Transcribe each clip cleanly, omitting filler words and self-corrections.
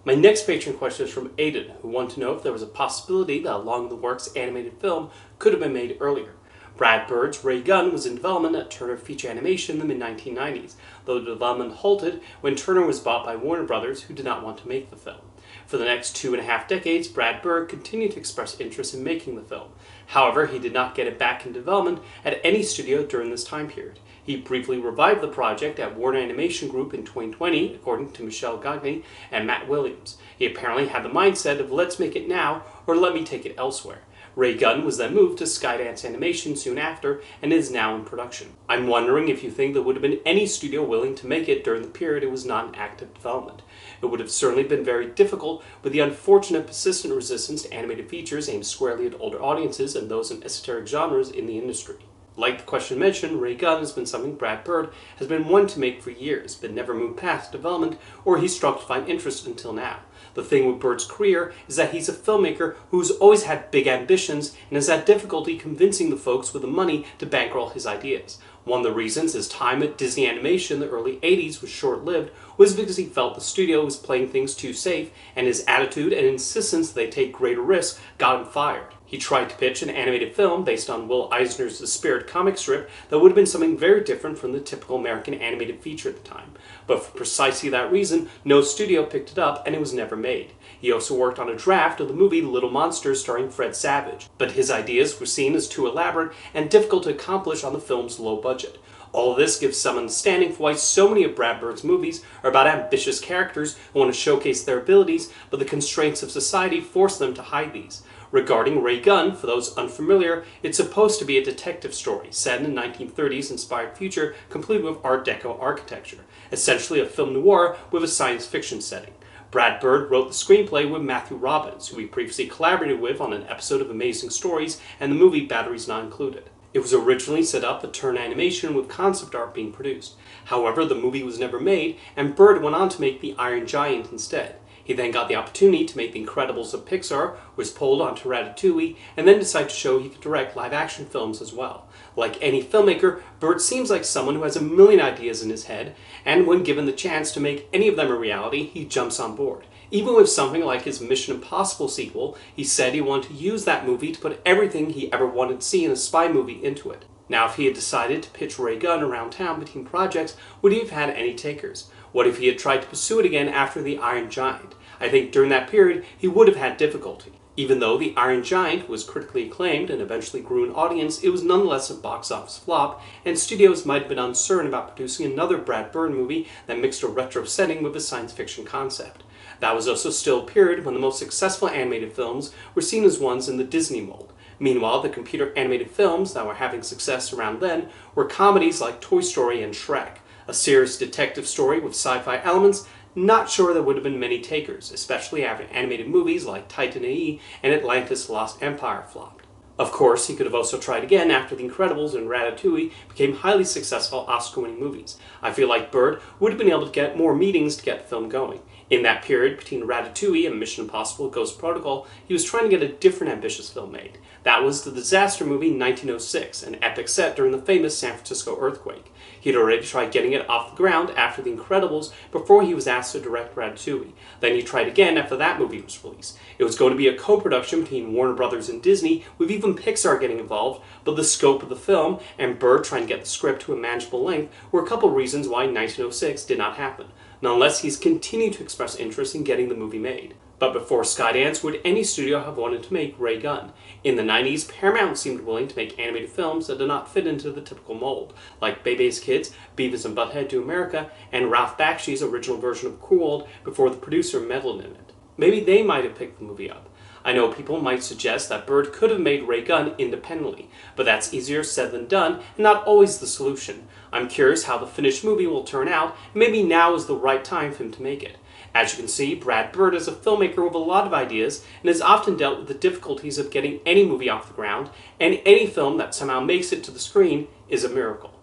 My next patron question is from Aiden, who wanted to know if there was a possibility that Along the Works animated film could have been made earlier. Brad Bird's Ray Gunn was in development at Turner Feature Animation in the mid-1990s, though the development halted when Turner was bought by Warner Brothers, who did not want to make the film. For the next 2.5 decades, Brad Bird continued to express interest in making the film. However, he did not get it back in development at any studio during this time period. He briefly revived the project at Warner Animation Group in 2020, according to Michelle Gagné and Matt Williams. He apparently had the mindset of let's make it now or let me take it elsewhere. Ray Gunn was then moved to Skydance Animation soon after and is now in production. I'm wondering if you think there would have been any studio willing to make it during the period it was not in active development. It would have certainly been very difficult with the unfortunate persistent resistance to animated features aimed squarely at older audiences and those in esoteric genres in the industry. Like the question mentioned, Ray Gunn has been something Brad Bird has been wanting to make for years, but never moved past development or he struggled to find interest until now. The thing with Bird's career is that he's a filmmaker who's always had big ambitions and has had difficulty convincing the folks with the money to bankroll his ideas. One of the reasons his time at Disney Animation in the early 80s was short-lived was because he felt the studio was playing things too safe, and his attitude and insistence that they take greater risks got him fired. He tried to pitch an animated film based on Will Eisner's The Spirit comic strip that would have been something very different from the typical American animated feature at the time. But for precisely that reason, no studio picked it up and it was never made. He also worked on a draft of the movie Little Monsters starring Fred Savage, but his ideas were seen as too elaborate and difficult to accomplish on the film's low budget. All of this gives some understanding for why so many of Brad Bird's movies are about ambitious characters who want to showcase their abilities, but the constraints of society force them to hide these. Regarding Ray Gunn, for those unfamiliar, it's supposed to be a detective story, set in a 1930s inspired future complete with Art Deco architecture, essentially a film noir with a science fiction setting. Brad Bird wrote the screenplay with Matthew Robbins, who he previously collaborated with on an episode of Amazing Stories and the movie Batteries Not Included. It was originally set up at Turner Animation with concept art being produced. However, the movie was never made, and Bird went on to make The Iron Giant instead. He then got the opportunity to make The Incredibles of Pixar, was pulled onto Ratatouille, and then decided to show he could direct live-action films as well. Like any filmmaker, Bird seems like someone who has a million ideas in his head, and when given the chance to make any of them a reality, he jumps on board. Even with something like his Mission Impossible sequel, he said he wanted to use that movie to put everything he ever wanted to see in a spy movie into it. Now, if he had decided to pitch Ray Gunn around town between projects, would he have had any takers? What if he had tried to pursue it again after The Iron Giant? I think during that period, he would have had difficulty. Even though The Iron Giant was critically acclaimed and eventually grew an audience, it was nonetheless a box office flop, and studios might have been uncertain about producing another Brad Bird movie that mixed a retro setting with a science fiction concept. That was also still a period when the most successful animated films were seen as ones in the Disney mold. Meanwhile, the computer animated films that were having success around then were comedies like Toy Story and Shrek. A serious detective story with sci-fi elements, not sure there would have been many takers, especially after animated movies like Titan A.E. and Atlantis Lost Empire flopped. Of course, he could have also tried again after The Incredibles and Ratatouille became highly successful Oscar-winning movies. I feel like Bird would have been able to get more meetings to get the film going. In that period between Ratatouille and Mission Impossible Ghost Protocol, he was trying to get a different ambitious film made. That was the disaster movie 1906, an epic set during the famous San Francisco earthquake. He had already tried getting it off the ground after The Incredibles before he was asked to direct Ratatouille. Then he tried again after that movie was released. It was going to be a co-production between Warner Brothers and Disney, with even Pixar getting involved, but the scope of the film and Bird trying to get the script to a manageable length were a couple reasons why 1906 did not happen. Nonetheless, he's continued to express interest in getting the movie made. But before Skydance, would any studio have wanted to make Ray Gunn? In the 90s, Paramount seemed willing to make animated films that did not fit into the typical mold, like Bebe's Kids, Beavis and Butthead Do America, and Ralph Bakshi's original version of Cool World before the producer meddled in it. Maybe they might have picked the movie up. I know people might suggest that Bird could have made Ray Gunn independently, but that's easier said than done and not always the solution. I'm curious how the finished movie will turn out, and maybe now is the right time for him to make it. As you can see, Brad Bird is a filmmaker with a lot of ideas and has often dealt with the difficulties of getting any movie off the ground, and any film that somehow makes it to the screen is a miracle.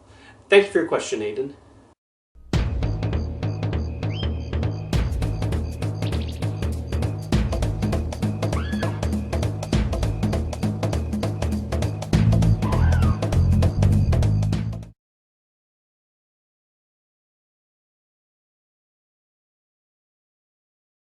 Thank you for your question, Aiden.